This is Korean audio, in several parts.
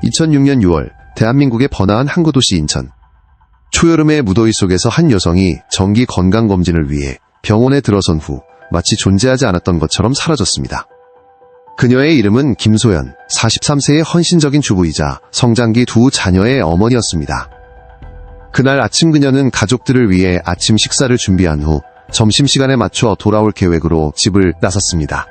2006년 6월 대한민국의 번화한 항구 도시 인천. 초여름의 무더위 속에서 한 여성이 정기 건강검진을 위해 병원에 들어선 후 마치 존재하지 않았던 것처럼 사라졌습니다. 그녀의 이름은 김소연, 43세의 헌신적인 주부이자 성장기 두 자녀의 어머니였습니다. 그날 아침 그녀는 가족들을 위해 아침 식사를 준비한 후 점심시간에 맞춰 돌아올 계획으로 집을 나섰습니다.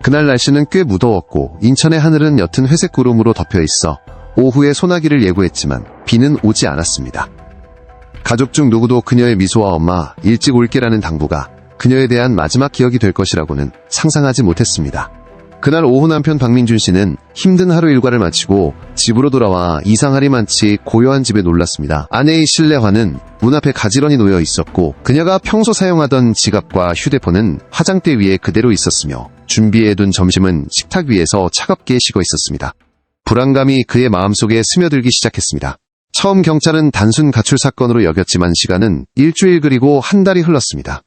그날 날씨는 꽤 무더웠고 인천의 하늘은 옅은 회색 구름으로 덮여 있어 오후에 소나기를 예고했지만 비는 오지 않았습니다. 가족 중 누구도 그녀의 미소와 엄마, 일찍 올게라는 당부가 그녀에 대한 마지막 기억이 될 것이라고는 상상하지 못했습니다. 그날 오후 남편 박민준 씨는 힘든 하루 일과를 마치고 집으로 돌아와 이상하리만치 고요한 집에 놀랐습니다. 아내의 실내화는 문 앞에 가지런히 놓여 있었고 그녀가 평소 사용하던 지갑과 휴대폰은 화장대 위에 그대로 있었으며 준비해둔 점심은 식탁 위에서 차갑게 식어 있었습니다. 불안감이 그의 마음속에 스며들기 시작했습니다. 처음 경찰은 단순 가출 사건으로 여겼지만 시간은 일주일 그리고 한 달이 흘렀습니다.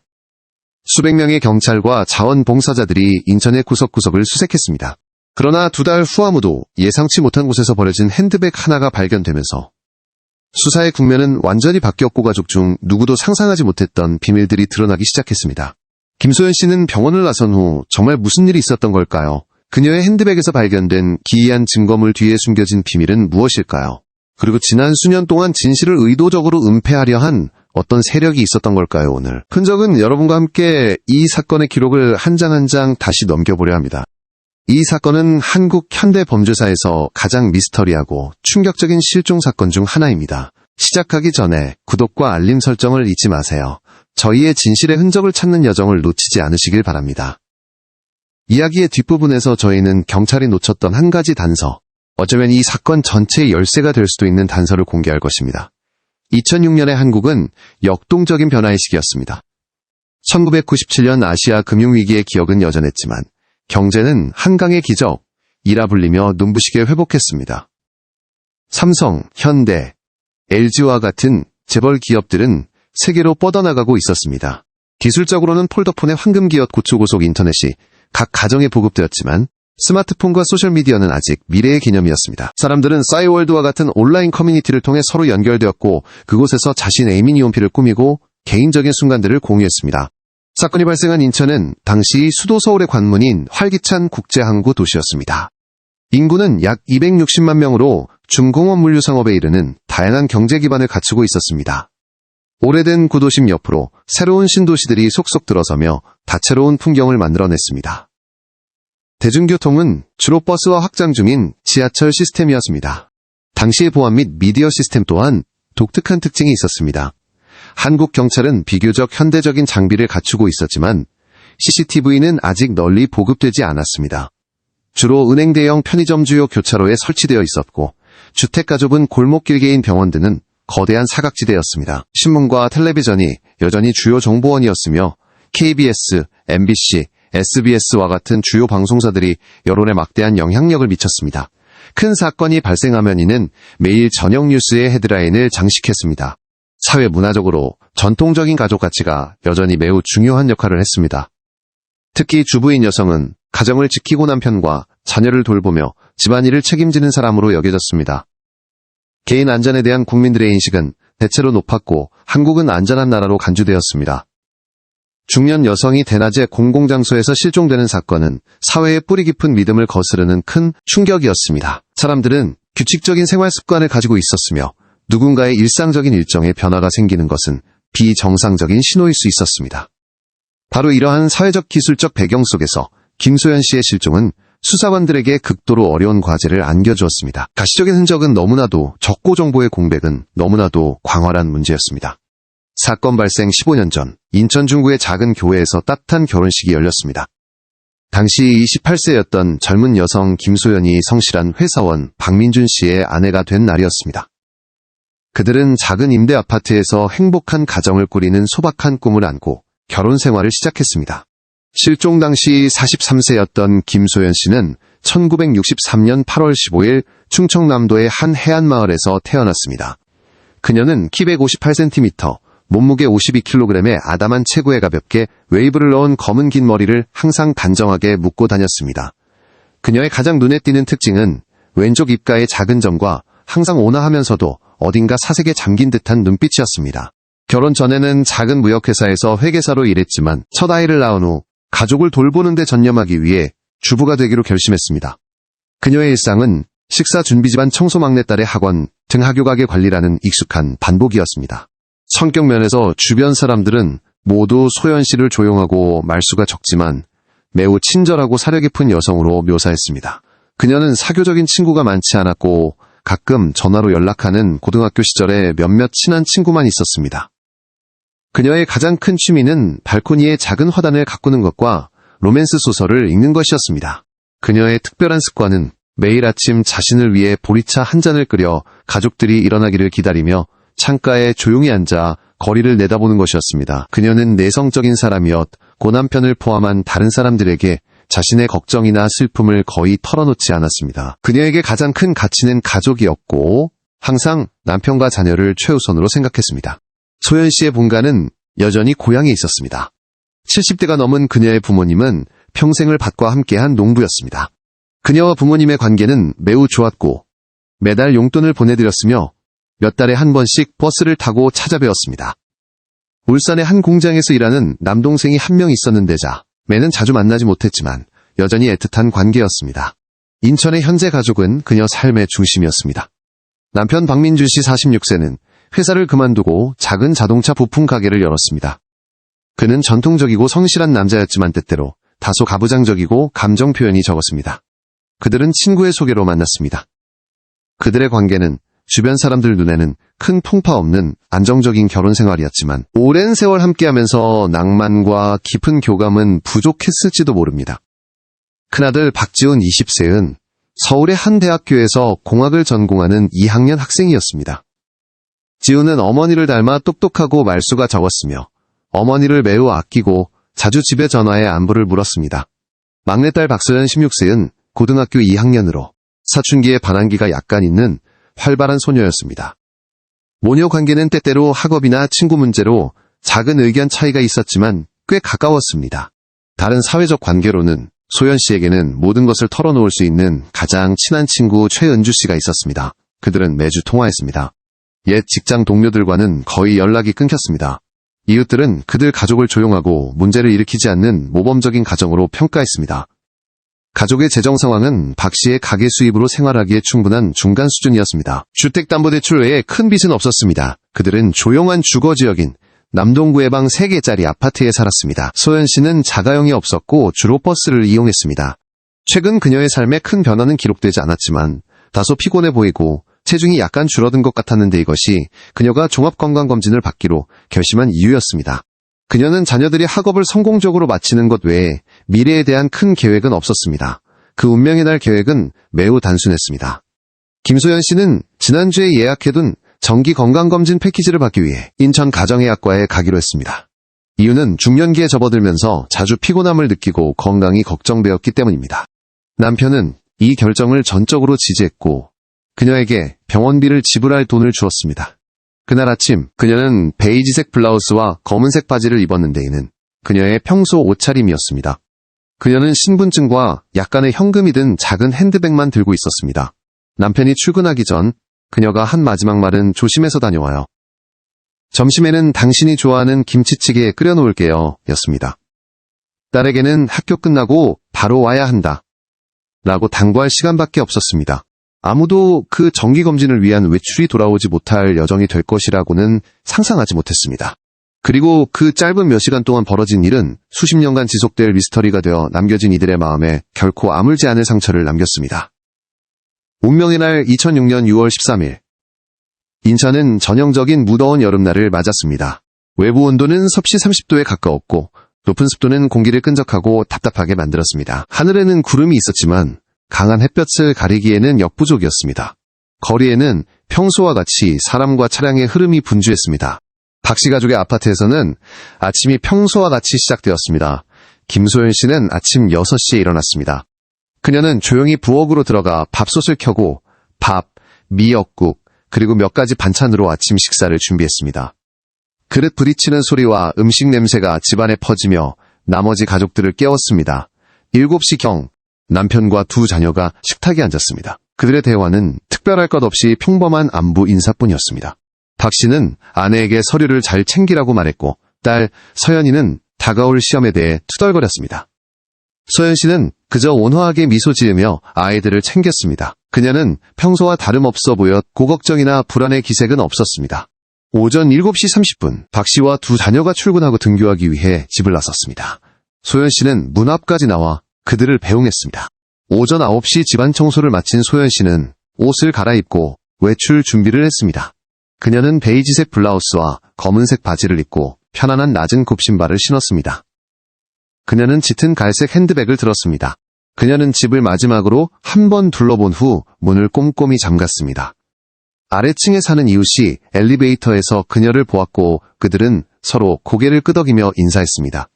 수백 명의 경찰과 자원봉사자들이 인천의 구석구석을 수색했습니다. 그러나 두 달 후 아무도 예상치 못한 곳에서 버려진 핸드백 하나가 발견되면서 수사의 국면은 완전히 바뀌었고 가족 중 누구도 상상하지 못했던 비밀들이 드러나기 시작했습니다. 김소연 씨는 병원을 나선 후 정말 무슨 일이 있었던 걸까요? 그녀의 핸드백에서 발견된 기이한 증거물 뒤에 숨겨진 비밀은 무엇일까요? 그리고 지난 수년 동안 진실을 의도적으로 은폐하려 한 어떤 세력이 있었던 걸까요? 오늘 흔적은 여러분과 함께 이 사건의 기록을 한 장 한 장 다시 넘겨보려 합니다. 이 사건은 한국 현대 범죄사에서 가장 미스터리하고 충격적인 실종 사건 중 하나입니다. 시작하기 전에 구독과 알림 설정을 잊지 마세요. 저희의 진실의 흔적을 찾는 여정을 놓치지 않으시길 바랍니다. 이야기의 뒷부분에서 저희는 경찰이 놓쳤던 한 가지 단서, 어쩌면 이 사건 전체의 열쇠가 될 수도 있는 단서를 공개할 것입니다. 2006년의 한국은 역동적인 변화의 시기였습니다. 1997년 아시아 금융위기의 기억은 여전했지만 경제는 한강의 기적이라 불리며 눈부시게 회복했습니다. 삼성, 현대, LG와 같은 재벌 기업들은 세계로 뻗어나가고 있었습니다. 기술적으로는 폴더폰의 황금기업 고초고속 인터넷이 각 가정에 보급되었지만 스마트폰과 소셜미디어는 아직 미래의 개념이었습니다. 사람들은 싸이월드와 같은 온라인 커뮤니티를 통해 서로 연결되었고 그곳에서 자신의 미니홈피를 꾸미고 개인적인 순간들을 공유했습니다. 사건이 발생한 인천은 당시 수도 서울의 관문인 활기찬 국제항구 도시였습니다. 인구는 약 260만 명으로 중공업 물류 상업에 이르는 다양한 경제 기반을 갖추고 있었습니다. 오래된 구도심 옆으로 새로운 신도시들이 속속 들어서며 다채로운 풍경을 만들어냈습니다. 대중교통은 주로 버스와 확장 중인 지하철 시스템이었습니다. 당시의 보안 및 미디어 시스템 또한 독특한 특징이 있었습니다. 한국 경찰은 비교적 현대적인 장비를 갖추고 있었지만 CCTV는 아직 널리 보급되지 않았습니다. 주로 은행 대형 편의점 주요 교차로에 설치되어 있었고 주택가 좁은 골목길개인 병원 등은 거대한 사각지대였습니다. 신문과 텔레비전이 여전히 주요 정보원이었으며 KBS, MBC, SBS와 같은 주요 방송사들이 여론에 막대한 영향력을 미쳤습니다. 큰 사건이 발생하면 이는 매일 저녁 뉴스의 헤드라인을 장식했습니다. 사회 문화적으로 전통적인 가족 가치가 여전히 매우 중요한 역할을 했습니다. 특히 주부인 여성은 가정을 지키고 남편과 자녀를 돌보며 집안일을 책임지는 사람으로 여겨졌습니다. 개인 안전에 대한 국민들의 인식은 대체로 높았고 한국은 안전한 나라로 간주되었습니다. 중년 여성이 대낮에 공공장소에서 실종되는 사건은 사회의 뿌리 깊은 믿음을 거스르는 큰 충격이었습니다. 사람들은 규칙적인 생활 습관을 가지고 있었으며 누군가의 일상적인 일정에 변화가 생기는 것은 비정상적인 신호일 수 있었습니다. 바로 이러한 사회적 기술적 배경 속에서 김소연 씨의 실종은 수사관들에게 극도로 어려운 과제를 안겨주었습니다. 가시적인 흔적은 너무나도 적고 정보의 공백은 너무나도 광활한 문제였습니다. 사건 발생 15년 전 인천 중구의 작은 교회에서 따뜻한 결혼식이 열렸습니다. 당시 28세였던 젊은 여성 김소연이 성실한 회사원 박민준 씨의 아내가 된 날이었습니다. 그들은 작은 임대 아파트에서 행복한 가정을 꾸리는 소박한 꿈을 안고 결혼 생활을 시작했습니다. 실종 당시 43세였던 김소연 씨는 1963년 8월 15일 충청남도의 한 해안마을에서 태어났습니다. 그녀는 키 158cm, 몸무게 52kg의 아담한 체구에 가볍게 웨이브를 넣은 검은 긴 머리를 항상 단정하게 묶고 다녔습니다. 그녀의 가장 눈에 띄는 특징은 왼쪽 입가에 작은 점과 항상 온화하면서도 어딘가 사색에 잠긴 듯한 눈빛이었습니다. 결혼 전에는 작은 무역회사에서 회계사로 일했지만 첫 아이를 낳은 후 가족을 돌보는 데 전념하기 위해 주부가 되기로 결심했습니다. 그녀의 일상은 식사 준비 집안 청소 막내딸의 학원 등 학교가게 관리라는 익숙한 반복이었습니다. 성격 면에서 주변 사람들은 모두 소연 씨를 조용하고 말수가 적지만 매우 친절하고 사려 깊은 여성으로 묘사했습니다. 그녀는 사교적인 친구가 많지 않았고 가끔 전화로 연락하는 고등학교 시절에 몇몇 친한 친구만 있었습니다. 그녀의 가장 큰 취미는 발코니에 작은 화단을 가꾸는 것과 로맨스 소설을 읽는 것이었습니다. 그녀의 특별한 습관은 매일 아침 자신을 위해 보리차 한 잔을 끓여 가족들이 일어나기를 기다리며 창가에 조용히 앉아 거리를 내다보는 것이었습니다. 그녀는 내성적인 사람이었고 남편을 포함한 다른 사람들에게 자신의 걱정이나 슬픔을 거의 털어놓지 않았습니다. 그녀에게 가장 큰 가치는 가족이었고 항상 남편과 자녀를 최우선으로 생각했습니다. 소연 씨의 본가는 여전히 고향에 있었습니다. 70대가 넘은 그녀의 부모님은 평생을 밭과 함께한 농부였습니다. 그녀와 부모님의 관계는 매우 좋았고 매달 용돈을 보내드렸으며 몇 달에 한 번씩 버스를 타고 찾아뵈었습니다. 울산의 한 공장에서 일하는 남동생이 한 명 있었는데 매는 자주 만나지 못했지만 여전히 애틋한 관계였습니다. 인천의 현재 가족은 그녀 삶의 중심이었습니다. 남편 박민준 씨 46세는 회사를 그만두고 작은 자동차 부품 가게를 열었습니다. 그는 전통적이고 성실한 남자였지만 때때로 다소 가부장적이고 감정 표현이 적었습니다. 그들은 친구의 소개로 만났습니다. 그들의 관계는 주변 사람들 눈에는 큰 풍파 없는 안정적인 결혼 생활이었지만 오랜 세월 함께하면서 낭만과 깊은 교감은 부족했을지도 모릅니다. 큰아들 박지훈 20세는 서울의 한 대학교에서 공학을 전공하는 2학년 학생이었습니다. 지훈은 어머니를 닮아 똑똑하고 말수가 적었으며 어머니를 매우 아끼고 자주 집에 전화해 안부를 물었습니다. 막내딸 박소연 16세는 고등학교 2학년으로 사춘기에 반항기가 약간 있는 활발한 소녀였습니다. 모녀 관계는 때때로 학업이나 친구 문제로 작은 의견 차이가 있었지만 꽤 가까웠습니다. 다른 사회적 관계로는 소연 씨에게는 모든 것을 털어놓을 수 있는 가장 친한 친구 최은주 씨가 있었습니다. 그들은 매주 통화했습니다. 옛 직장 동료들과는 거의 연락이 끊겼습니다. 이웃들은 그들 가족을 조용하고 문제를 일으키지 않는 모범적인 가정으로 평가했습니다. 가족의 재정 상황은 박 씨의 가계 수입으로 생활하기에 충분한 중간 수준이었습니다. 주택담보대출 외에 큰 빚은 없었습니다. 그들은 조용한 주거지역인 남동구의 방 3개짜리 아파트에 살았습니다. 소연 씨는 자가용이 없었고 주로 버스를 이용했습니다. 최근 그녀의 삶에 큰 변화는 기록되지 않았지만 다소 피곤해 보이고 체중이 약간 줄어든 것 같았는데 이것이 그녀가 종합건강검진을 받기로 결심한 이유였습니다. 그녀는 자녀들이 학업을 성공적으로 마치는 것 외에 미래에 대한 큰 계획은 없었습니다. 그 운명의 날 계획은 매우 단순했습니다. 김소연 씨는 지난주에 예약해둔 정기 건강검진 패키지를 받기 위해 인천 가정의학과에 가기로 했습니다. 이유는 중년기에 접어들면서 자주 피곤함을 느끼고 건강이 걱정되었기 때문입니다. 남편은 이 결정을 전적으로 지지했고 그녀에게 병원비를 지불할 돈을 주었습니다. 그날 아침 그녀는 베이지색 블라우스와 검은색 바지를 입었는데 이는 그녀의 평소 옷차림이었습니다. 그녀는 신분증과 약간의 현금이 든 작은 핸드백만 들고 있었습니다. 남편이 출근하기 전 그녀가 한 마지막 말은 조심해서 다녀와요. 점심에는 당신이 좋아하는 김치찌개 끓여놓을게요 였습니다. 딸에게는 학교 끝나고 바로 와야 한다 라고 당부할 시간밖에 없었습니다. 아무도 그 정기검진을 위한 외출이 돌아오지 못할 여정이 될 것이라고는 상상하지 못했습니다. 그리고 그 짧은 몇 시간 동안 벌어진 일은 수십 년간 지속될 미스터리가 되어 남겨진 이들의 마음에 결코 아물지 않을 상처를 남겼습니다. 운명의 날 2006년 6월 13일 인천은 전형적인 무더운 여름날을 맞았습니다. 외부 온도는 섭씨 30도에 가까웠고 높은 습도는 공기를 끈적하고 답답하게 만들었습니다. 하늘에는 구름이 있었지만 강한 햇볕을 가리기에는 역부족이었습니다. 거리에는 평소와 같이 사람과 차량의 흐름이 분주했습니다. 박씨 가족의 아파트에서는 아침이 평소와 같이 시작되었습니다. 김소연 씨는 아침 6시에 일어났습니다. 그녀는 조용히 부엌으로 들어가 밥솥을 켜고 밥, 미역국, 그리고 몇 가지 반찬으로 아침 식사를 준비했습니다. 그릇 부딪히는 소리와 음식 냄새가 집안에 퍼지며 나머지 가족들을 깨웠습니다. 7시경 남편과 두 자녀가 식탁에 앉았습니다. 그들의 대화는 특별할 것 없이 평범한 안부 인사뿐이었습니다. 박 씨는 아내에게 서류를 잘 챙기라고 말했고 딸 서연이는 다가올 시험에 대해 투덜거렸습니다. 소연 씨는 그저 온화하게 미소 지으며 아이들을 챙겼습니다. 그녀는 평소와 다름없어 보였고 걱정이나 불안의 기색은 없었습니다. 오전 7시 30분 박 씨와 두 자녀가 출근하고 등교하기 위해 집을 나섰습니다. 소연 씨는 문 앞까지 나와 그들을 배웅했습니다. 오전 9시 집안 청소를 마친 소연 씨는 옷을 갈아입고 외출 준비를 했습니다. 그녀는 베이지색 블라우스와 검은색 바지를 입고 편안한 낮은 굽신발을 신었습니다. 그녀는 짙은 갈색 핸드백을 들었습니다. 그녀는 집을 마지막으로 한 번 둘러본 후 문을 꼼꼼히 잠갔습니다. 아래층에 사는 이웃이 엘리베이터에서 그녀를 보았고 그들은 서로 고개를 끄덕이며 인사했습니다.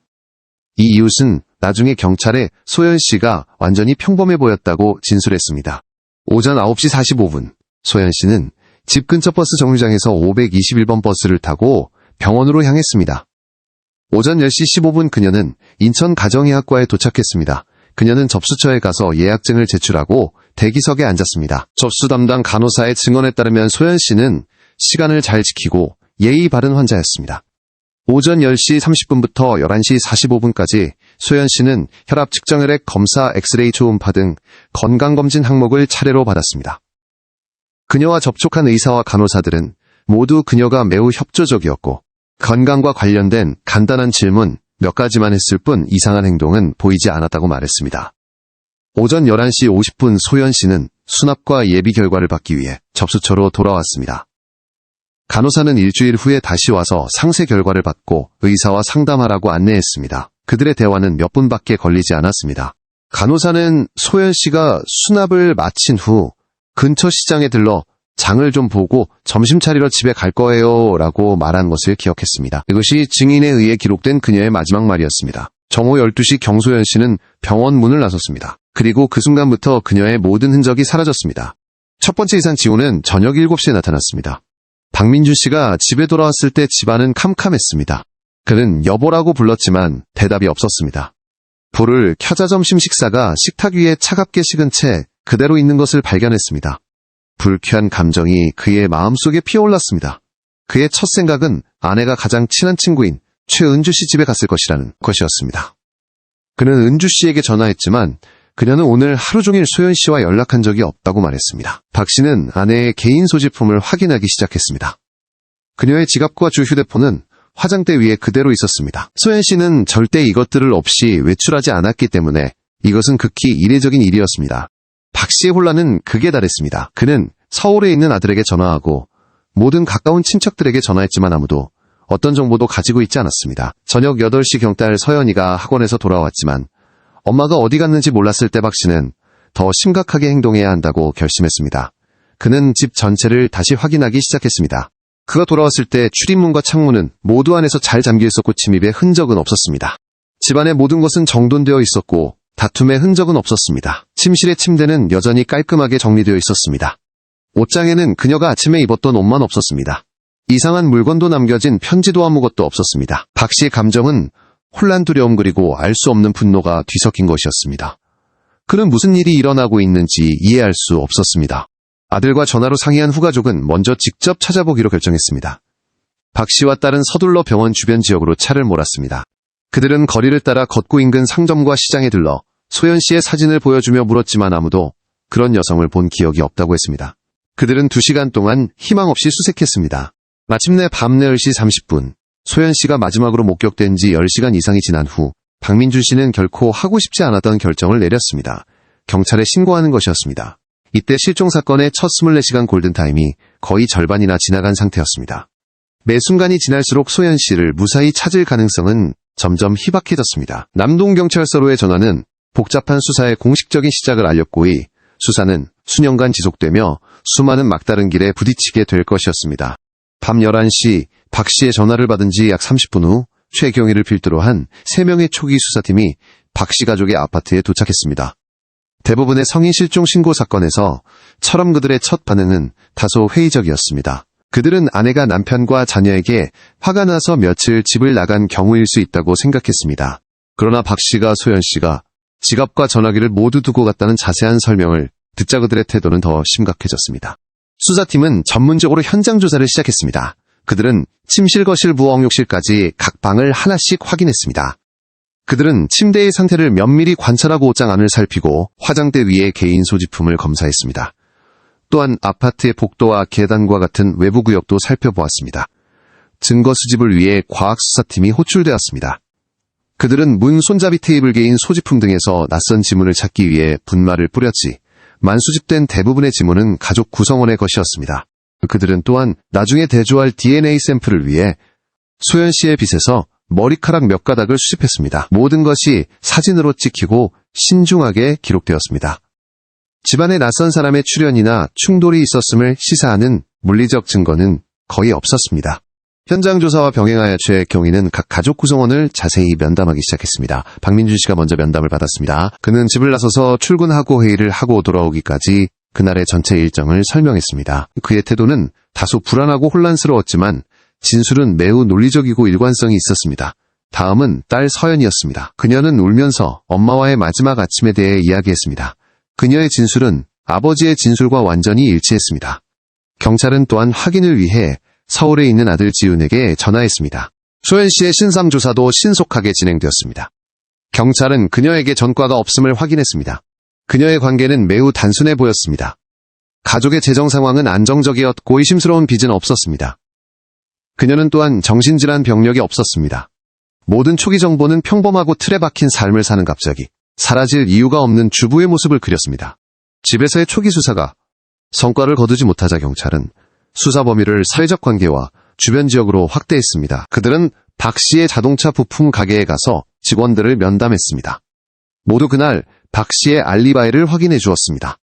이 이웃은 나중에 경찰에 소연 씨가 완전히 평범해 보였다고 진술했습니다. 오전 9시 45분 소연 씨는 집 근처 버스 정류장에서 521번 버스를 타고 병원으로 향했습니다. 오전 10시 15분 그녀는 인천 가정의학과에 도착했습니다. 그녀는 접수처에 가서 예약증을 제출하고 대기석에 앉았습니다. 접수 담당 간호사의 증언에 따르면 소연 씨는 시간을 잘 지키고 예의 바른 환자였습니다. 오전 10시 30분부터 11시 45분까지 소연 씨는 혈압 측정 혈액 검사 엑스레이 초음파 등 건강검진 항목을 차례로 받았습니다. 그녀와 접촉한 의사와 간호사들은 모두 그녀가 매우 협조적이었고 건강과 관련된 간단한 질문 몇 가지만 했을 뿐 이상한 행동은 보이지 않았다고 말했습니다. 오전 11시 50분 소연 씨는 수납과 예비 결과를 받기 위해 접수처로 돌아왔습니다. 간호사는 일주일 후에 다시 와서 상세 결과를 받고 의사와 상담하라고 안내했습니다. 그들의 대화는 몇 분밖에 걸리지 않았습니다. 간호사는 소연 씨가 수납을 마친 후 근처 시장에 들러 장을 좀 보고 점심 차리러 집에 갈 거예요 라고 말한 것을 기억했습니다. 이것이 증인에 의해 기록된 그녀의 마지막 말이었습니다. 정오 12시 경소연 씨는 병원 문을 나섰습니다. 그리고 그 순간부터 그녀의 모든 흔적이 사라졌습니다. 첫 번째 이상 지호는 저녁 7시에 나타났습니다. 박민준 씨가 집에 돌아왔을 때 집안은 캄캄했습니다. 그는 여보라고 불렀지만 대답이 없었습니다. 불을 켜자 점심 식사가 식탁 위에 차갑게 식은 채 그대로 있는 것을 발견했습니다. 불쾌한 감정이 그의 마음속에 피어올랐습니다. 그의 첫 생각은 아내가 가장 친한 친구인 최은주 씨 집에 갔을 것이라는 것이었습니다. 그는 은주 씨에게 전화했지만 그녀는 오늘 하루 종일 소연 씨와 연락한 적이 없다고 말했습니다. 박 씨는 아내의 개인 소지품을 확인하기 시작했습니다. 그녀의 지갑과 주 휴대폰은 화장대 위에 그대로 있었습니다. 소연 씨는 절대 이것들을 없이 외출하지 않았기 때문에 이것은 극히 이례적인 일이었습니다. 박 씨의 혼란은 극에 달했습니다. 그는 서울에 있는 아들에게 전화하고 모든 가까운 친척들에게 전화했지만 아무도 어떤 정보도 가지고 있지 않았습니다. 저녁 8시 경딸 서연이가 학원에서 돌아왔지만 엄마가 어디 갔는지 몰랐을 때 박 씨는 더 심각하게 행동해야 한다고 결심했습니다. 그는 집 전체를 다시 확인하기 시작했습니다. 그가 돌아왔을 때 출입문과 창문은 모두 안에서 잘 잠겨있었고 침입의 흔적은 없었습니다. 집안의 모든 것은 정돈되어 있었고 다툼의 흔적은 없었습니다. 침실의 침대는 여전히 깔끔하게 정리되어 있었습니다. 옷장에는 그녀가 아침에 입었던 옷만 없었습니다. 이상한 물건도 남겨진 편지도 아무것도 없었습니다. 박 씨의 감정은 혼란, 두려움 그리고 알 수 없는 분노가 뒤섞인 것이었습니다. 그는 무슨 일이 일어나고 있는지 이해할 수 없었습니다. 아들과 전화로 상의한 후 가족은 먼저 직접 찾아보기로 결정했습니다. 박 씨와 딸은 서둘러 병원 주변 지역으로 차를 몰았습니다. 그들은 거리를 따라 걷고 인근 상점과 시장에 들러 소연 씨의 사진을 보여주며 물었지만 아무도 그런 여성을 본 기억이 없다고 했습니다. 그들은 2시간 동안 희망 없이 수색했습니다. 마침내 밤 4시 30분, 소연 씨가 마지막으로 목격된 지 10시간 이상이 지난 후 박민준 씨는 결코 하고 싶지 않았던 결정을 내렸습니다. 경찰에 신고하는 것이었습니다. 이때 실종 사건의 첫 24시간 골든타임이 거의 절반이나 지나간 상태였습니다. 매 순간이 지날수록 소연 씨를 무사히 찾을 가능성은 점점 희박해졌습니다. 남동경찰서로의 전화는 복잡한 수사의 공식적인 시작을 알렸고 이 수사는 수년간 지속되며 수많은 막다른 길에 부딪히게 될 것이었습니다. 밤 11시 박 씨의 전화를 받은 지 약 30분 후 최경희를 필두로 한 3명의 초기 수사팀이 박 씨 가족의 아파트에 도착했습니다. 대부분의 성인 실종 신고 사건에서 처럼 그들의 첫 반응은 다소 회의적이었습니다. 그들은 아내가 남편과 자녀에게 화가 나서 며칠 집을 나간 경우일 수 있다고 생각했습니다. 그러나 박 씨가 소연 씨가 지갑과 전화기를 모두 두고 갔다는 자세한 설명을 듣자 그들의 태도는 더 심각해졌습니다. 수사팀은 전문적으로 현장 조사를 시작했습니다. 그들은 침실, 거실, 부엌, 욕실까지 각 방을 하나씩 확인했습니다. 그들은 침대의 상태를 면밀히 관찰하고 옷장 안을 살피고 화장대 위에 개인 소지품을 검사했습니다. 또한 아파트의 복도와 계단과 같은 외부 구역도 살펴보았습니다. 증거 수집을 위해 과학수사팀이 호출되었습니다. 그들은 문 손잡이 테이블 개인 소지품 등에서 낯선 지문을 찾기 위해 분말을 뿌렸지, 만수집된 대부분의 지문은 가족 구성원의 것이었습니다. 그들은 또한 나중에 대조할 DNA 샘플을 위해 소연 씨의 빗에서 머리카락 몇 가닥을 수집했습니다. 모든 것이 사진으로 찍히고 신중하게 기록되었습니다. 집안에 낯선 사람의 출연이나 충돌이 있었음을 시사하는 물리적 증거는 거의 없었습니다. 현장 조사와 병행하여 최 경위는 각 가족 구성원을 자세히 면담하기 시작했습니다. 박민준 씨가 먼저 면담을 받았습니다. 그는 집을 나서서 출근하고 회의를 하고 돌아오기까지 그날의 전체 일정을 설명했습니다. 그의 태도는 다소 불안하고 혼란스러웠지만 진술은 매우 논리적이고 일관성이 있었습니다. 다음은 딸 서연이었습니다. 그녀는 울면서 엄마와의 마지막 아침에 대해 이야기했습니다. 그녀의 진술은 아버지의 진술과 완전히 일치했습니다. 경찰은 또한 확인을 위해 서울에 있는 아들 지훈에게 전화했습니다. 소연 씨의 신상조사도 신속하게 진행되었습니다. 경찰은 그녀에게 전과가 없음을 확인했습니다. 그녀의 관계는 매우 단순해 보였습니다. 가족의 재정 상황은 안정적이었고 의심스러운 빚은 없었습니다. 그녀는 또한 정신질환 병력이 없었습니다. 모든 초기 정보는 평범하고 틀에 박힌 삶을 사는 갑자기 사라질 이유가 없는 주부의 모습을 그렸습니다. 집에서의 초기 수사가 성과를 거두지 못하자 경찰은 수사 범위를 사회적 관계와 주변 지역으로 확대했습니다. 그들은 박 씨의 자동차 부품 가게에 가서 직원들을 면담했습니다. 모두 그날 박 씨의 알리바이를 확인해 주었습니다.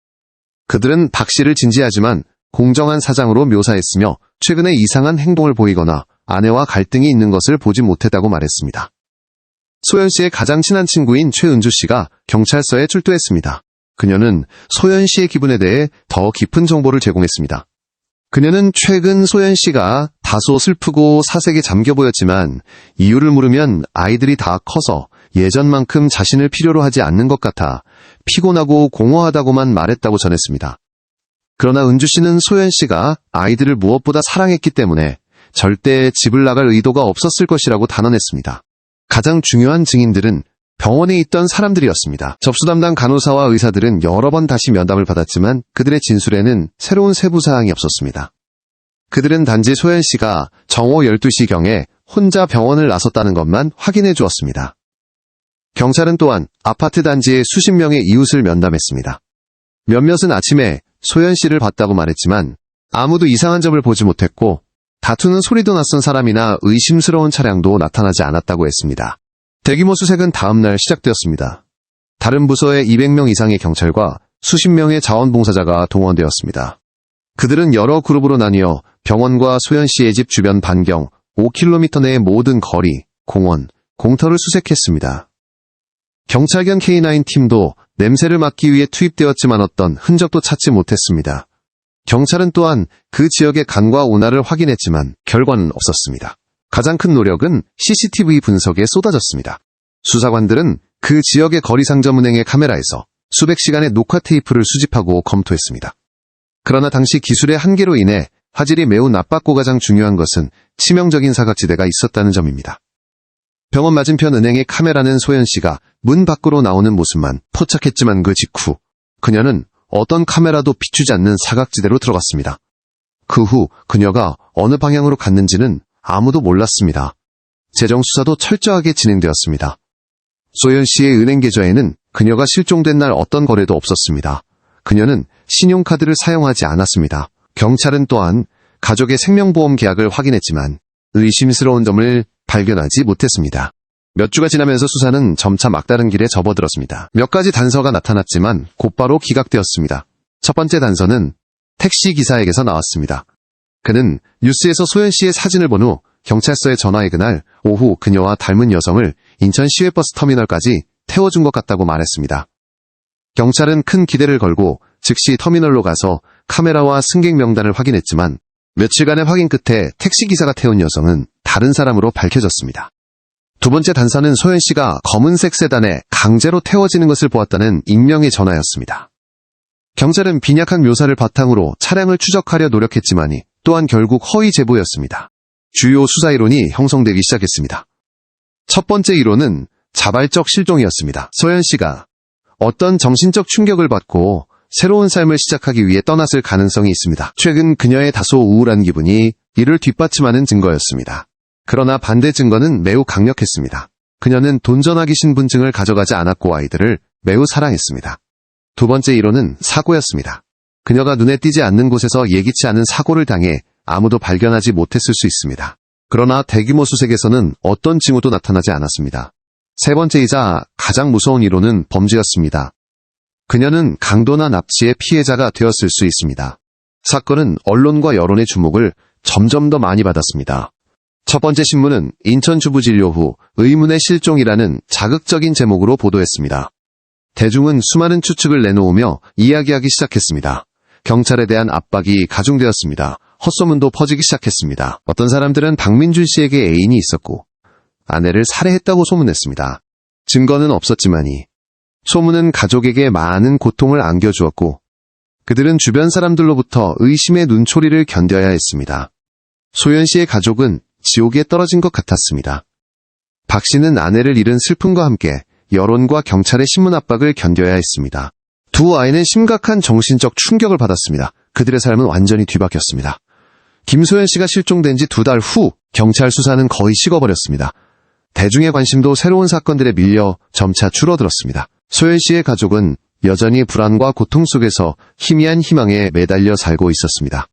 그들은 박 씨를 진지하지만 공정한 사장으로 묘사했으며 최근에 이상한 행동을 보이거나 아내와 갈등이 있는 것을 보지 못했다고 말했습니다. 소연 씨의 가장 친한 친구인 최은주 씨가 경찰서에 출두했습니다. 그녀는 소연 씨의 기분에 대해 더 깊은 정보를 제공했습니다. 그녀는 최근 소연 씨가 다소 슬프고 사색에 잠겨 보였지만 이유를 물으면 아이들이 다 커서 예전만큼 자신을 필요로 하지 않는 것 같아 피곤하고 공허하다고만 말했다고 전했습니다. 그러나 은주 씨는 소연 씨가 아이들을 무엇보다 사랑했기 때문에 절대 집을 나갈 의도가 없었을 것이라고 단언했습니다. 가장 중요한 증인들은 병원에 있던 사람들이었습니다. 접수 담당 간호사와 의사들은 여러 번 다시 면담을 받았지만 그들의 진술에는 새로운 세부사항이 없었습니다. 그들은 단지 소연 씨가 정오 12시경에 혼자 병원을 나섰다는 것만 확인해 주었습니다. 경찰은 또한 아파트 단지의 수십 명의 이웃을 면담했습니다. 몇몇은 아침에 소연 씨를 봤다고 말했지만 아무도 이상한 점을 보지 못했고 다투는 소리도 났던 사람이나 의심스러운 차량도 나타나지 않았다고 했습니다. 대규모 수색은 다음날 시작되었습니다. 다른 부서의 200명 이상의 경찰과 수십 명의 자원봉사자가 동원되었습니다. 그들은 여러 그룹으로 나뉘어 병원과 소연 씨의 집 주변 반경 5km 내의 모든 거리, 공원, 공터를 수색했습니다. 경찰견 K9 팀도 냄새를 맡기 위해 투입되었지만 어떤 흔적도 찾지 못했습니다. 경찰은 또한 그 지역의 간과 운하를 확인했지만 결과는 없었습니다. 가장 큰 노력은 CCTV 분석에 쏟아졌습니다. 수사관들은 그 지역의 거리상점은행의 카메라에서 수백 시간의 녹화 테이프를 수집하고 검토했습니다. 그러나 당시 기술의 한계로 인해 화질이 매우 나빴고 가장 중요한 것은 치명적인 사각지대가 있었다는 점입니다. 병원 맞은편 은행의 카메라는 소연 씨가 문 밖으로 나오는 모습만 포착했지만 그 직후 그녀는 어떤 카메라도 비추지 않는 사각지대로 들어갔습니다. 그 후 그녀가 어느 방향으로 갔는지는 아무도 몰랐습니다. 재정수사도 철저하게 진행되었습니다. 소연 씨의 은행 계좌에는 그녀가 실종된 날 어떤 거래도 없었습니다. 그녀는 신용카드를 사용하지 않았습니다. 경찰은 또한 가족의 생명보험 계약을 확인했지만 의심스러운 점을 발견하지 못했습니다. 몇 주가 지나면서 수사는 점차 막다른 길에 접어들었습니다. 몇 가지 단서가 나타났지만 곧바로 기각되었습니다. 첫 번째 단서는 택시 기사에게서 나왔습니다. 그는 뉴스에서 소연 씨의 사진을 본 후 경찰서에 전화해 그날 오후 그녀와 닮은 여성을 인천 시외버스 터미널까지 태워준 것 같다고 말했습니다. 경찰은 큰 기대를 걸고 즉시 터미널로 가서 카메라와 승객 명단을 확인했지만 며칠간의 확인 끝에 택시기사가 태운 여성은 다른 사람으로 밝혀졌습니다. 두 번째 단서는 소연 씨가 검은색 세단에 강제로 태워지는 것을 보았다는 익명의 전화였습니다. 경찰은 빈약한 묘사를 바탕으로 차량을 추적하려 노력했지만이 또한 결국 허위 제보였습니다. 주요 수사 이론이 형성되기 시작했습니다. 첫 번째 이론은 자발적 실종이었습니다. 소연 씨가 어떤 정신적 충격을 받고 새로운 삶을 시작하기 위해 떠났을 가능성이 있습니다. 최근 그녀의 다소 우울한 기분이 이를 뒷받침하는 증거였습니다. 그러나 반대 증거는 매우 강력했습니다. 그녀는 돈전화기 신분증을 가져가지 않았고 아이들을 매우 사랑했습니다. 두 번째 이론은 사고였습니다. 그녀가 눈에 띄지 않는 곳에서 예기치 않은 사고를 당해 아무도 발견하지 못했을 수 있습니다. 그러나 대규모 수색에서는 어떤 징후도 나타나지 않았습니다. 세 번째이자 가장 무서운 이론은 범죄였습니다. 그녀는 강도나 납치의 피해자가 되었을 수 있습니다. 사건은 언론과 여론의 주목을 점점 더 많이 받았습니다. 첫 번째 신문은 인천 주부 진료 후 의문의 실종이라는 자극적인 제목으로 보도했습니다. 대중은 수많은 추측을 내놓으며 이야기하기 시작했습니다. 경찰에 대한 압박이 가중되었습니다. 헛소문도 퍼지기 시작했습니다. 어떤 사람들은 박민준 씨에게 애인이 있었고 아내를 살해했다고 소문냈습니다. 증거는 없었지만이 소문은 가족에게 많은 고통을 안겨주었고 그들은 주변 사람들로부터 의심의 눈초리를 견뎌야 했습니다. 소연 씨의 가족은 지옥에 떨어진 것 같았습니다. 박 씨는 아내를 잃은 슬픔과 함께 여론과 경찰의 신문 압박을 견뎌야 했습니다. 두 아이는 심각한 정신적 충격을 받았습니다. 그들의 삶은 완전히 뒤바뀌었습니다. 김소연 씨가 실종된 지 2달 후 경찰 수사는 거의 식어버렸습니다. 대중의 관심도 새로운 사건들에 밀려 점차 줄어들었습니다. 소연 씨의 가족은 여전히 불안과 고통 속에서 희미한 희망에 매달려 살고 있었습니다.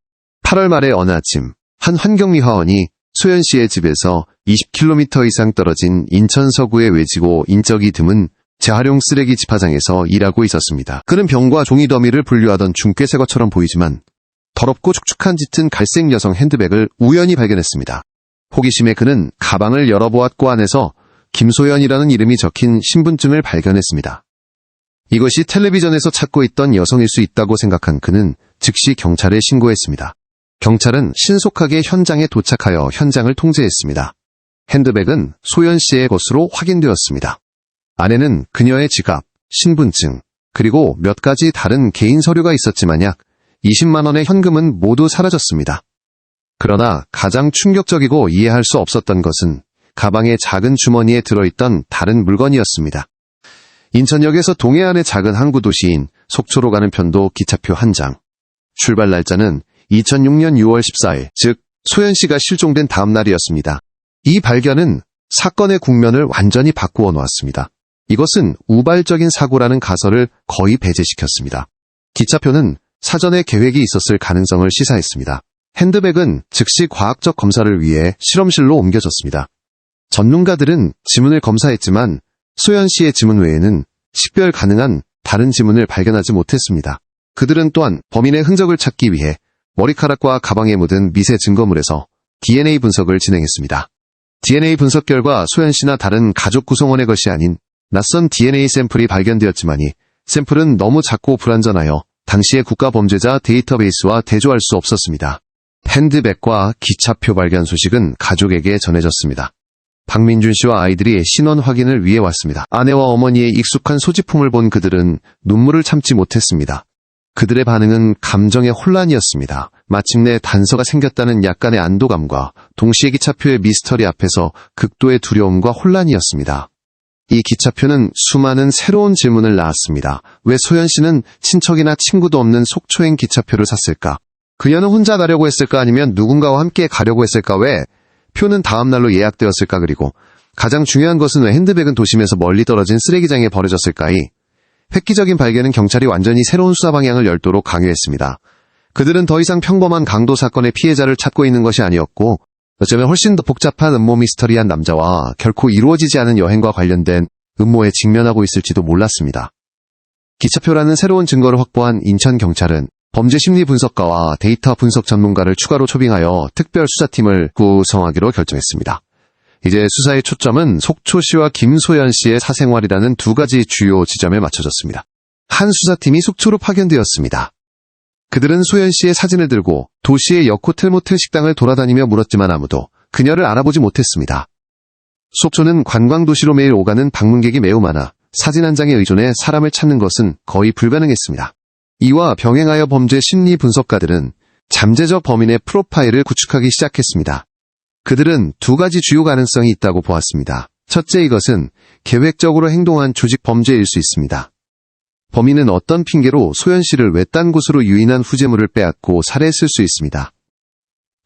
8월 말의 어느 아침, 한 환경미화원이 소연 씨의 집에서 20km 이상 떨어진 인천 서구의 외지고 인적이 드문 재활용 쓰레기 집화장에서 일하고 있었습니다. 그는 병과 종이 더미를 분류하던 중괴새것처럼 보이지만 더럽고 축축한 짙은 갈색 여성 핸드백을 우연히 발견했습니다. 호기심에 그는 가방을 열어보았고 안에서 김소연이라는 이름이 적힌 신분증을 발견했습니다. 이것이 텔레비전에서 찾고 있던 여성일 수 있다고 생각한 그는 즉시 경찰에 신고했습니다. 경찰은 신속하게 현장에 도착하여 현장을 통제했습니다. 핸드백은 소연 씨의 것으로 확인되었습니다. 안에는 그녀의 지갑, 신분증, 그리고 몇 가지 다른 개인 서류가 있었지만 약 20만 원의 현금은 모두 사라졌습니다. 그러나 가장 충격적이고 이해할 수 없었던 것은 가방의 작은 주머니에 들어있던 다른 물건이었습니다. 인천역에서 동해안의 작은 항구 도시인 속초로 가는 편도 기차표 한 장. 출발 날짜는 2006년 6월 14일, 즉 소연 씨가 실종된 다음 날이었습니다. 이 발견은 사건의 국면을 완전히 바꾸어 놓았습니다. 이것은 우발적인 사고라는 가설을 거의 배제시켰습니다. 기차표는 사전에 계획이 있었을 가능성을 시사했습니다. 핸드백은 즉시 과학적 검사를 위해 실험실로 옮겨졌습니다. 전문가들은 지문을 검사했지만 소연 씨의 지문 외에는 식별 가능한 다른 지문을 발견하지 못했습니다. 그들은 또한 범인의 흔적을 찾기 위해 머리카락과 가방에 묻은 미세 증거물에서 DNA 분석을 진행했습니다. DNA 분석 결과 소연 씨나 다른 가족 구성원의 것이 아닌 낯선 DNA 샘플이 발견되었지만이 샘플은 너무 작고 불완전하여 당시의 국가범죄자 데이터베이스와 대조할 수 없었습니다. 핸드백과 기차표 발견 소식은 가족에게 전해졌습니다. 박민준 씨와 아이들이 신원 확인을 위해 왔습니다. 아내와 어머니의 익숙한 소지품을 본 그들은 눈물을 참지 못했습니다. 그들의 반응은 감정의 혼란이었습니다. 마침내 단서가 생겼다는 약간의 안도감과 동시에 기차표의 미스터리 앞에서 극도의 두려움과 혼란이었습니다. 이 기차표는 수많은 새로운 질문을 낳았습니다. 왜 소연 씨는 친척이나 친구도 없는 속초행 기차표를 샀을까? 그녀는 혼자 가려고 했을까 아니면 누군가와 함께 가려고 했을까? 왜 표는 다음 날로 예약되었을까? 그리고 가장 중요한 것은 왜 핸드백은 도심에서 멀리 떨어진 쓰레기장에 버려졌을까? 이 획기적인 발견은 경찰이 완전히 새로운 수사 방향을 열도록 강요했습니다. 그들은 더 이상 평범한 강도 사건의 피해자를 찾고 있는 것이 아니었고 어쩌면 훨씬 더 복잡한 음모 미스터리한 남자와 결코 이루어지지 않은 여행과 관련된 음모에 직면하고 있을지도 몰랐습니다. 기차표라는 새로운 증거를 확보한 인천경찰은 범죄 심리 분석가와 데이터 분석 전문가를 추가로 초빙하여 특별 수사팀을 구성하기로 결정했습니다. 이제 수사의 초점은 속초시와 김소연 씨의 사생활이라는 두 가지 주요 지점에 맞춰졌습니다. 한 수사팀이 속초로 파견되었습니다. 그들은 소연 씨의 사진을 들고 도시의 역호텔 모텔 식당을 돌아다니며 물었지만 아무도 그녀를 알아보지 못했습니다. 속초는 관광도시로 매일 오가는 방문객이 매우 많아 사진 한 장에 의존해 사람을 찾는 것은 거의 불가능했습니다. 이와 병행하여 범죄 심리 분석가들은 잠재적 범인의 프로파일을 구축하기 시작했습니다. 그들은 두 가지 주요 가능성이 있다고 보았습니다. 첫째, 이것은 계획적으로 행동한 조직 범죄일 수 있습니다. 범인은 어떤 핑계로 소연 씨를 외딴 곳으로 유인한 후재물을 빼앗고 살해했을 수 있습니다.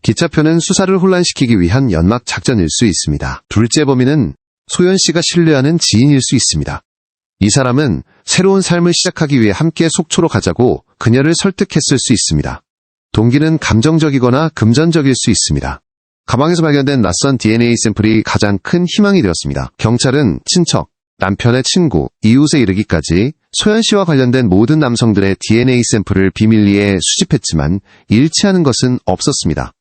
기차표는 수사를 혼란시키기 위한 연막 작전일 수 있습니다. 둘째, 범인은 소연 씨가 신뢰하는 지인일 수 있습니다. 이 사람은 새로운 삶을 시작하기 위해 함께 속초로 가자고 그녀를 설득했을 수 있습니다. 동기는 감정적이거나 금전적일 수 있습니다. 가방에서 발견된 낯선 DNA 샘플이 가장 큰 희망이 되었습니다. 경찰은 친척, 남편의 친구, 이웃에 이르기까지 소연 씨와 관련된 모든 남성들의 DNA 샘플을 비밀리에 수집했지만 일치하는 것은 없었습니다.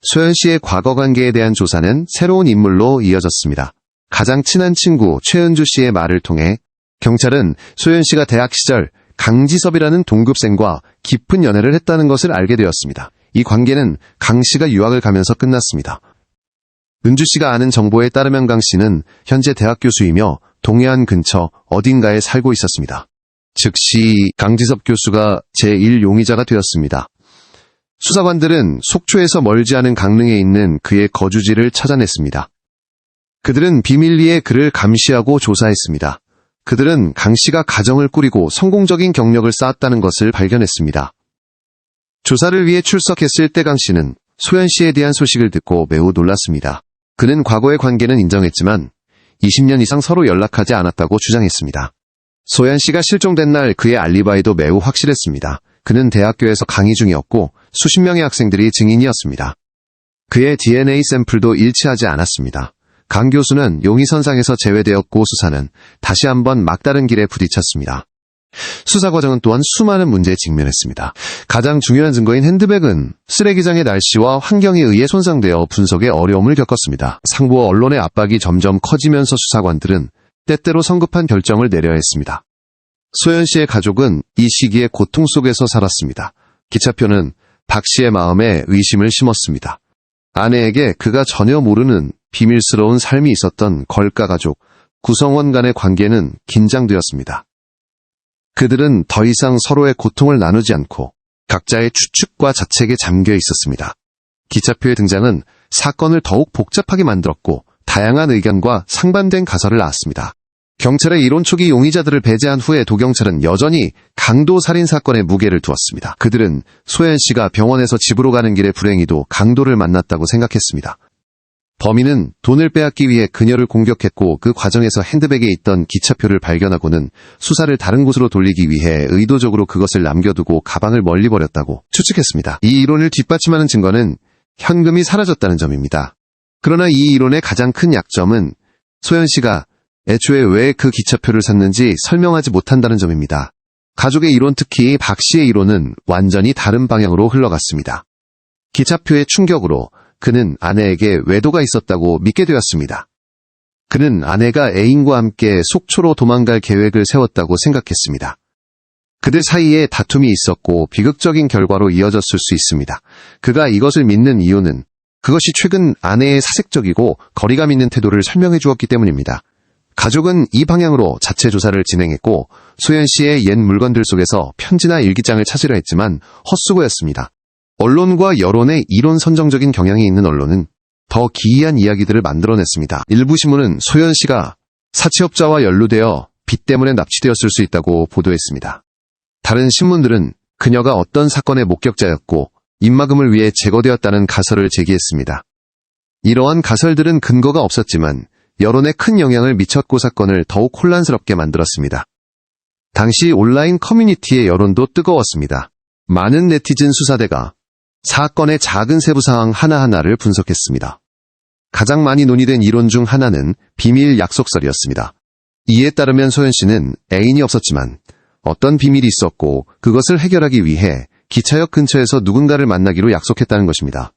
소연 씨의 과거 관계에 대한 조사는 새로운 인물로 이어졌습니다. 가장 친한 친구 최은주 씨의 말을 통해 경찰은 소연 씨가 대학 시절 강지섭이라는 동급생과 깊은 연애를 했다는 것을 알게 되었습니다. 이 관계는 강 씨가 유학을 가면서 끝났습니다. 은주 씨가 아는 정보에 따르면 강 씨는 현재 대학 교수이며 동해안 근처 어딘가에 살고 있었습니다. 즉시 강지섭 교수가 제1용의자가 되었습니다. 수사관들은 속초에서 멀지 않은 강릉에 있는 그의 거주지를 찾아냈습니다. 그들은 비밀리에 그를 감시하고 조사했습니다. 그들은 강 씨가 가정을 꾸리고 성공적인 경력을 쌓았다는 것을 발견했습니다. 조사를 위해 출석했을 때 강 씨는 소연 씨에 대한 소식을 듣고 매우 놀랐습니다. 그는 과거의 관계는 인정했지만 20년 이상 서로 연락하지 않았다고 주장했습니다. 소연 씨가 실종된 날 그의 알리바이도 매우 확실했습니다. 그는 대학교에서 강의 중이었고 수십 명의 학생들이 증인이었습니다. 그의 DNA 샘플도 일치하지 않았습니다. 강 교수는 용의선상에서 제외되었고 수사는 다시 한번 막다른 길에 부딪혔습니다. 수사 과정은 또한 수많은 문제에 직면했습니다. 가장 중요한 증거인 핸드백은 쓰레기장의 날씨와 환경에 의해 손상되어 분석에 어려움을 겪었습니다. 상부와 언론의 압박이 점점 커지면서 수사관들은 때때로 성급한 결정을 내려야 했습니다. 소연 씨의 가족은 이 시기에 고통 속에서 살았습니다. 기차표는 박 씨의 마음에 의심을 심었습니다. 아내에게 그가 전혀 모르는 비밀스러운 삶이 있었던 걸가 가족, 구성원 간의 관계는 긴장되었습니다. 그들은 더 이상 서로의 고통을 나누지 않고 각자의 추측과 자책에 잠겨 있었습니다. 기차표의 등장은 사건을 더욱 복잡하게 만들었고 다양한 의견과 상반된 가설을 낳았습니다. 경찰의 이론 초기 용의자들을 배제한 후에 도경찰은 여전히 강도 살인 사건에 무게를 두었습니다. 그들은 소연 씨가 병원에서 집으로 가는 길에 불행히도 강도를 만났다고 생각했습니다. 범인은 돈을 빼앗기 위해 그녀를 공격했고 그 과정에서 핸드백에 있던 기차표를 발견하고는 수사를 다른 곳으로 돌리기 위해 의도적으로 그것을 남겨두고 가방을 멀리 버렸다고 추측했습니다. 이 이론을 뒷받침하는 증거는 현금이 사라졌다는 점입니다. 그러나 이 이론의 가장 큰 약점은 소연 씨가 애초에 왜 그 기차표를 샀는지 설명하지 못한다는 점입니다. 가족의 이론, 특히 박 씨의 이론은 완전히 다른 방향으로 흘러갔습니다. 기차표의 충격으로 그는 아내에게 외도가 있었다고 믿게 되었습니다. 그는 아내가 애인과 함께 속초로 도망갈 계획을 세웠다고 생각했습니다. 그들 사이에 다툼이 있었고 비극적인 결과로 이어졌을 수 있습니다. 그가 이것을 믿는 이유는 그것이 최근 아내의 사색적이고 거리감 있는 태도를 설명해 주었기 때문입니다. 가족은 이 방향으로 자체 조사를 진행했고 소연 씨의 옛 물건들 속에서 편지나 일기장을 찾으려 했지만 헛수고였습니다. 언론과 여론의 이론 선정적인 경향이 있는 언론은 더 기이한 이야기들을 만들어냈습니다. 일부 신문은 소연 씨가 사채업자와 연루되어 빚 때문에 납치되었을 수 있다고 보도했습니다. 다른 신문들은 그녀가 어떤 사건의 목격자였고 입막음을 위해 제거되었다는 가설을 제기했습니다. 이러한 가설들은 근거가 없었지만 여론에 큰 영향을 미쳤고 사건을 더욱 혼란스럽게 만들었습니다. 당시 온라인 커뮤니티의 여론도 뜨거웠습니다. 많은 네티즌 수사대가 사건의 작은 세부 사항 하나하나를 분석했습니다. 가장 많이 논의된 이론 중 하나는 비밀 약속설이었습니다. 이에 따르면 소연 씨는 애인이 없었지만 어떤 비밀이 있었고 그것을 해결하기 위해 기차역 근처에서 누군가를 만나기로 약속했다는 것입니다.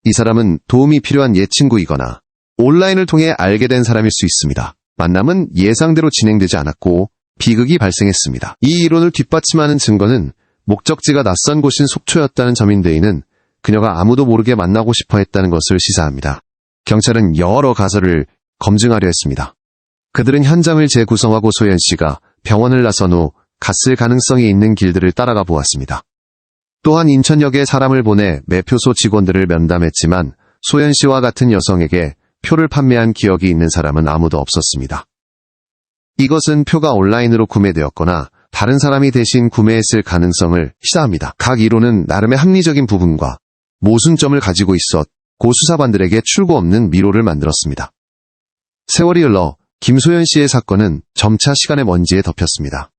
이 사람은 도움이 필요한 옛 친구이거나 온라인을 통해 알게 된 사람일 수 있습니다. 만남은 예상대로 진행되지 않았고 비극이 발생했습니다. 이 이론을 뒷받침하는 증거는 목적지가 낯선 곳인 속초였다는 점인데 이는 그녀가 아무도 모르게 만나고 싶어 했다는 것을 시사합니다. 경찰은 여러 가설을 검증하려 했습니다. 그들은 현장을 재구성하고 소연 씨가 병원을 나선 후 갔을 가능성이 있는 길들을 따라가 보았습니다. 또한 인천역에 사람을 보내 매표소 직원들을 면담했지만 소연 씨와 같은 여성에게 표를 판매한 기억이 있는 사람은 아무도 없었습니다. 이것은 표가 온라인으로 구매되었거나 다른 사람이 대신 구매했을 가능성을 시사합니다. 각 이론은 나름의 합리적인 부분과 모순점을 가지고 있어 고 수사관들에게 출구 없는 미로를 만들었습니다. 세월이 흘러 김소연 씨의 사건은 점차 시간의 먼지에 덮였습니다.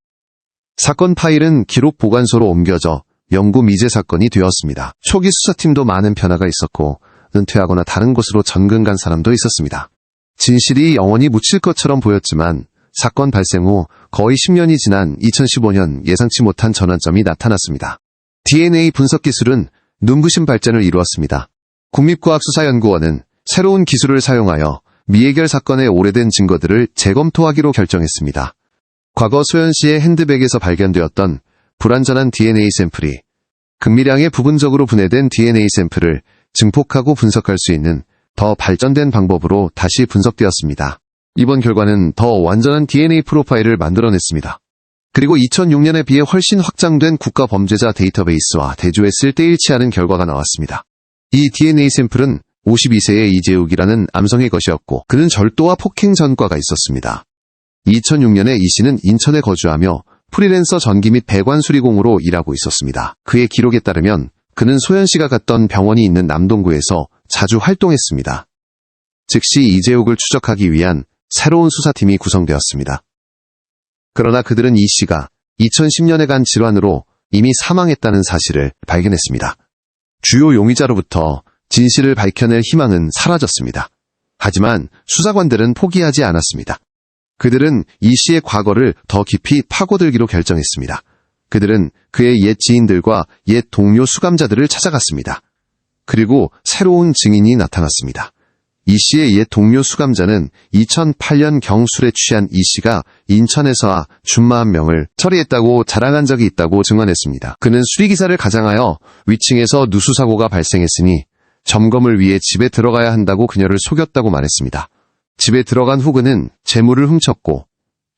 사건 파일은 기록 보관소로 옮겨져 영구 미제 사건이 되었습니다. 초기 수사팀도 많은 변화가 있었고 은퇴하거나 다른 곳으로 전근 간 사람도 있었습니다. 진실이 영원히 묻힐 것처럼 보였지만 사건 발생 후 거의 10년이 지난 2015년 예상치 못한 전환점이 나타났습니다. DNA 분석 기술은 눈부신 발전을 이루었습니다. 국립과학수사연구원은 새로운 기술을 사용하여 미해결 사건의 오래된 증거들을 재검토하기로 결정했습니다. 과거 소연 씨의 핸드백에서 발견되었던 불완전한 DNA 샘플이 극미량의 부분적으로 분해된 DNA 샘플을 증폭하고 분석할 수 있는 더 발전된 방법으로 다시 분석되었습니다. 이번 결과는 더 완전한 DNA 프로파일을 만들어냈습니다. 그리고 2006년에 비해 훨씬 확장된 국가범죄자 데이터베이스와 대조했을 때 일치하는 결과가 나왔습니다. 이 DNA 샘플은 52세의 이재욱이라는 남성의 것이었고 그는 절도와 폭행 전과가 있었습니다. 2006년에 이 씨는 인천에 거주하며 프리랜서 전기 및 배관 수리공으로 일하고 있었습니다. 그의 기록에 따르면 그는 소연 씨가 갔던 병원이 있는 남동구에서 자주 활동했습니다. 즉시 이재욱을 추적하기 위한 새로운 수사팀이 구성되었습니다. 그러나 그들은 이 씨가 2010년에 간 질환으로 이미 사망했다는 사실을 발견했습니다. 주요 용의자로부터 진실을 밝혀낼 희망은 사라졌습니다. 하지만 수사관들은 포기하지 않았습니다. 그들은 이 씨의 과거를 더 깊이 파고들기로 결정했습니다. 그들은 그의 옛 지인들과 옛 동료 수감자들을 찾아갔습니다. 그리고 새로운 증인이 나타났습니다. 이 씨의 옛 동료 수감자는 2008년 경술에 취한 이 씨가 인천에서 준마 한 명을 처리했다고 자랑한 적이 있다고 증언했습니다. 그는 수리기사를 가장하여 위층에서 누수사고가 발생했으니 점검을 위해 집에 들어가야 한다고 그녀를 속였다고 말했습니다. 집에 들어간 후 그는 재물을 훔쳤고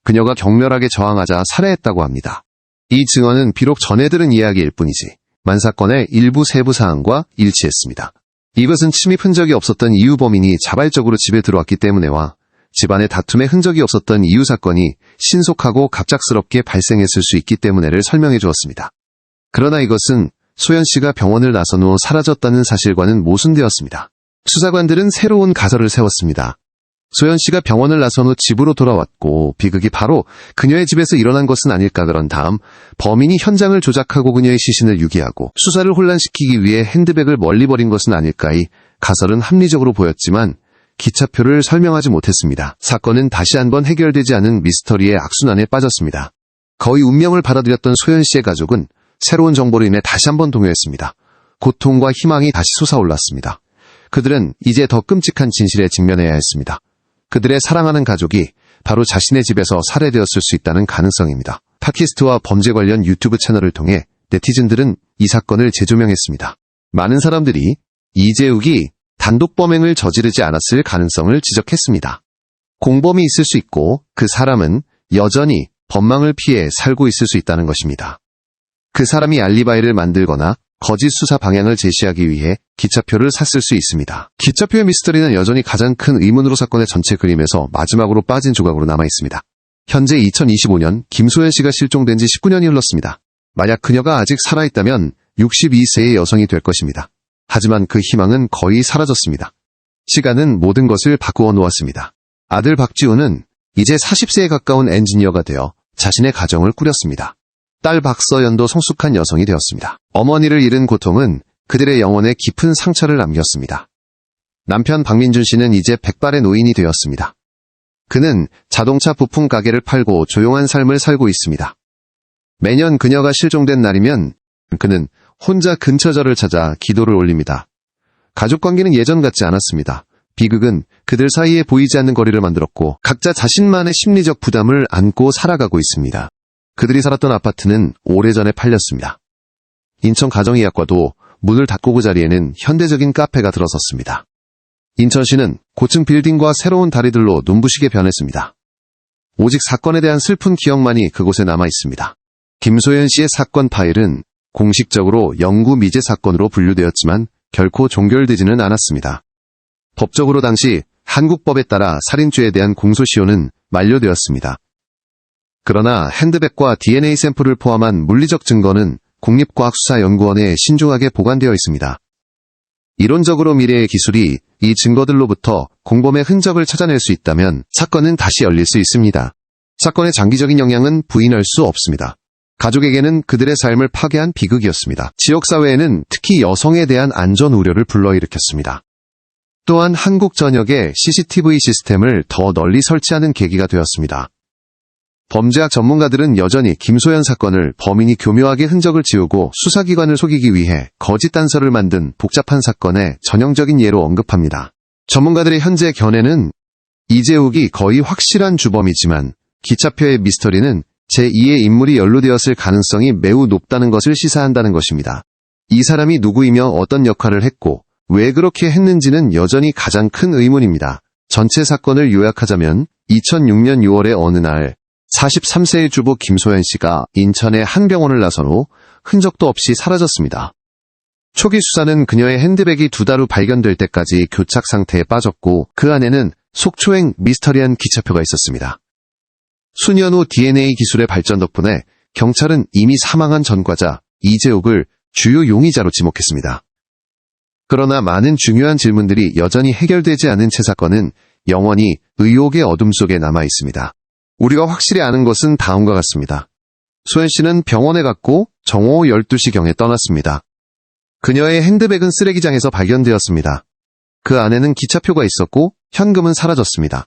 그녀가 격렬하게 저항하자 살해했다고 합니다. 이 증언은 비록 전해 들은 이야기일 뿐이지 만사건의 일부 세부 사항과 일치했습니다. 이것은 침입 흔적이 없었던 이유 범인이 자발적으로 집에 들어왔기 때문에와 집안에 다툼의 흔적이 없었던 이유 사건이 신속하고 갑작스럽게 발생했을 수 있기 때문에를 설명해 주었습니다. 그러나 이것은 소연 씨가 병원을 나선 후 사라졌다는 사실과는 모순되었습니다. 수사관들은 새로운 가설을 세웠습니다. 소연 씨가 병원을 나선 후 집으로 돌아왔고 비극이 바로 그녀의 집에서 일어난 것은 아닐까. 그런 다음 범인이 현장을 조작하고 그녀의 시신을 유기하고 수사를 혼란시키기 위해 핸드백을 멀리 버린 것은 아닐까의 가설은 합리적으로 보였지만 기차표를 설명하지 못했습니다. 사건은 다시 한번 해결되지 않은 미스터리의 악순환에 빠졌습니다. 거의 운명을 받아들였던 소연 씨의 가족은 새로운 정보로 인해 다시 한번 동요했습니다. 고통과 희망이 다시 솟아올랐습니다. 그들은 이제 더 끔찍한 진실에 직면해야 했습니다. 그들의 사랑하는 가족이 바로 자신의 집에서 살해되었을 수 있다는 가능성입니다. 팟캐스트와 범죄 관련 유튜브 채널을 통해 네티즌들은 이 사건을 재조명했습니다. 많은 사람들이 이재욱이 단독 범행을 저지르지 않았을 가능성을 지적했습니다. 공범이 있을 수 있고 그 사람은 여전히 법망을 피해 살고 있을 수 있다는 것입니다. 그 사람이 알리바이를 만들거나 거짓 수사 방향을 제시하기 위해 기차표를 샀을 수 있습니다. 기차표의 미스터리는 여전히 가장 큰 의문으로 사건의 전체 그림에서 마지막으로 빠진 조각으로 남아있습니다. 현재 2025년 김소연 씨가 실종된 지 19년이 흘렀습니다. 만약 그녀가 아직 살아있다면 62세의 여성이 될 것입니다. 하지만 그 희망은 거의 사라졌습니다. 시간은 모든 것을 바꾸어 놓았습니다. 아들 박지우는 이제 40세에 가까운 엔지니어가 되어 자신의 가정을 꾸렸습니다. 딸 박서연도 성숙한 여성이 되었습니다. 어머니를 잃은 고통은 그들의 영혼에 깊은 상처를 남겼습니다. 남편 박민준 씨는 이제 백발의 노인이 되었습니다. 그는 자동차 부품 가게를 팔고 조용한 삶을 살고 있습니다. 매년 그녀가 실종된 날이면 그는 혼자 근처절을 찾아 기도를 올립니다. 가족관계는 예전 같지 않았습니다. 비극은 그들 사이에 보이지 않는 거리를 만들었고 각자 자신만의 심리적 부담을 안고 살아가고 있습니다. 그들이 살았던 아파트는 오래전에 팔렸습니다. 인천 가정의학과도 문을 닫고 그 자리에는 현대적인 카페가 들어섰습니다. 인천시는 고층 빌딩과 새로운 다리들로 눈부시게 변했습니다. 오직 사건에 대한 슬픈 기억만이 그곳에 남아 있습니다. 김소연 씨의 사건 파일은 공식적으로 영구 미제 사건으로 분류되었지만 결코 종결되지는 않았습니다. 법적으로 당시 한국법에 따라 살인죄에 대한 공소시효는 만료되었습니다. 그러나 핸드백과 DNA 샘플을 포함한 물리적 증거는 국립과학수사연구원에 신중하게 보관되어 있습니다. 이론적으로 미래의 기술이 이 증거들로부터 공범의 흔적을 찾아낼 수 있다면 사건은 다시 열릴 수 있습니다. 사건의 장기적인 영향은 부인할 수 없습니다. 가족에게는 그들의 삶을 파괴한 비극이었습니다. 지역사회에는 특히 여성에 대한 안전 우려를 불러일으켰습니다. 또한 한국 전역에 CCTV 시스템을 더 널리 설치하는 계기가 되었습니다. 범죄학 전문가들은 여전히 김소연 사건을 범인이 교묘하게 흔적을 지우고 수사기관을 속이기 위해 거짓 단서를 만든 복잡한 사건의 전형적인 예로 언급합니다. 전문가들의 현재 견해는 이재욱이 거의 확실한 주범이지만 기차표의 미스터리는 제2의 인물이 연루되었을 가능성이 매우 높다는 것을 시사한다는 것입니다. 이 사람이 누구이며 어떤 역할을 했고 왜 그렇게 했는지는 여전히 가장 큰 의문입니다. 전체 사건을 요약하자면 2006년 6월의 어느 날 43세의 주부 김소연 씨가 인천의 한 병원을 나선 후 흔적도 없이 사라졌습니다. 초기 수사는 그녀의 핸드백이 2달 후 발견될 때까지 교착 상태에 빠졌고 그 안에는 속초행 미스터리한 기차표가 있었습니다. 수년 후 DNA 기술의 발전 덕분에 경찰은 이미 사망한 전과자 이재욱을 주요 용의자로 지목했습니다. 그러나 많은 중요한 질문들이 여전히 해결되지 않은 채 사건은 영원히 의혹의 어둠 속에 남아 있습니다. 우리가 확실히 아는 것은 다음과 같습니다. 소연 씨는 병원에 갔고 정오후 12시경에 떠났습니다. 그녀의 핸드백은 쓰레기장에서 발견되었습니다. 그 안에는 기차표가 있었고 현금은 사라졌습니다.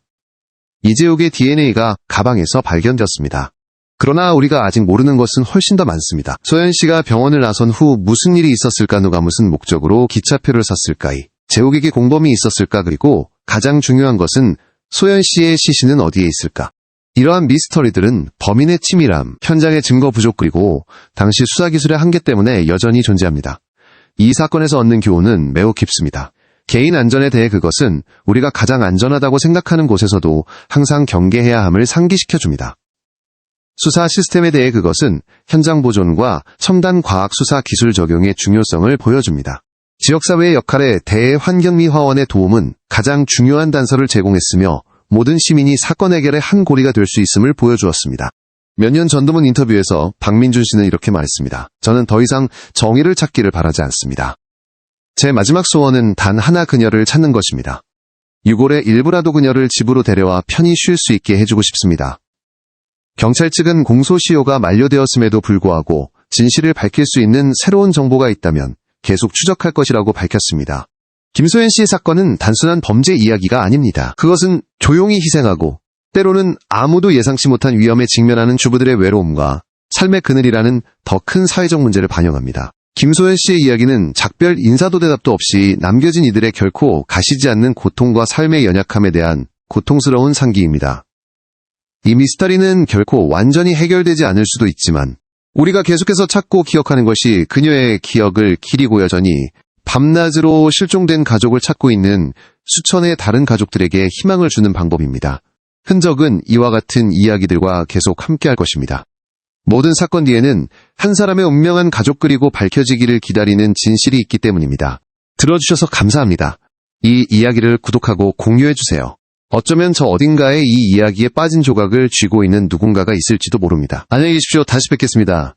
이재욱의 DNA가 가방에서 발견되었습니다. 그러나 우리가 아직 모르는 것은 훨씬 더 많습니다. 소연 씨가 병원을 나선 후 무슨 일이 있었을까, 누가 무슨 목적으로 기차표를 샀을까, 재욱에게 공범이 있었을까, 그리고 가장 중요한 것은 소연 씨의 시신은 어디에 있을까. 이러한 미스터리들은 범인의 치밀함, 현장의 증거 부족 그리고 당시 수사기술의 한계 때문에 여전히 존재합니다. 이 사건에서 얻는 교훈은 매우 깊습니다. 개인 안전에 대해 그것은 우리가 가장 안전하다고 생각하는 곳에서도 항상 경계해야 함을 상기시켜줍니다. 수사 시스템에 대해 그것은 현장 보존과 첨단 과학 수사 기술 적용의 중요성을 보여줍니다. 지역사회의 역할에 대환경미화원의 도움은 가장 중요한 단서를 제공했으며 모든 시민이 사건 해결의 한 고리가 될 수 있음을 보여주었습니다. 몇 년 전드문 인터뷰에서 박민준 씨는 이렇게 말했습니다. 저는 더 이상 정의를 찾기를 바라지 않습니다. 제 마지막 소원은 단 하나, 그녀를 찾는 것입니다. 6월에 일부라도 그녀를 집으로 데려와 편히 쉴 수 있게 해주고 싶습니다. 경찰 측은 공소시효가 만료되었음에도 불구하고 진실을 밝힐 수 있는 새로운 정보가 있다면 계속 추적할 것이라고 밝혔습니다. 김소연 씨의 사건은 단순한 범죄 이야기가 아닙니다. 그것은 조용히 희생하고 때로는 아무도 예상치 못한 위험에 직면하는 주부들의 외로움과 삶의 그늘이라는 더 큰 사회적 문제를 반영합니다. 김소연 씨의 이야기는 작별 인사도 대답도 없이 남겨진 이들의 결코 가시지 않는 고통과 삶의 연약함에 대한 고통스러운 상기입니다. 이 미스터리는 결코 완전히 해결되지 않을 수도 있지만 우리가 계속해서 찾고 기억하는 것이 그녀의 기억을 기리고 여전히 밤낮으로 실종된 가족을 찾고 있는 수천의 다른 가족들에게 희망을 주는 방법입니다. 흔적은 이와 같은 이야기들과 계속 함께할 것입니다. 모든 사건 뒤에는 한 사람의 운명한 가족 그리고 밝혀지기를 기다리는 진실이 있기 때문입니다. 들어주셔서 감사합니다. 이 이야기를 구독하고 공유해주세요. 어쩌면 저 어딘가에 이 이야기에 빠진 조각을 쥐고 있는 누군가가 있을지도 모릅니다. 안녕히 계십시오. 다시 뵙겠습니다.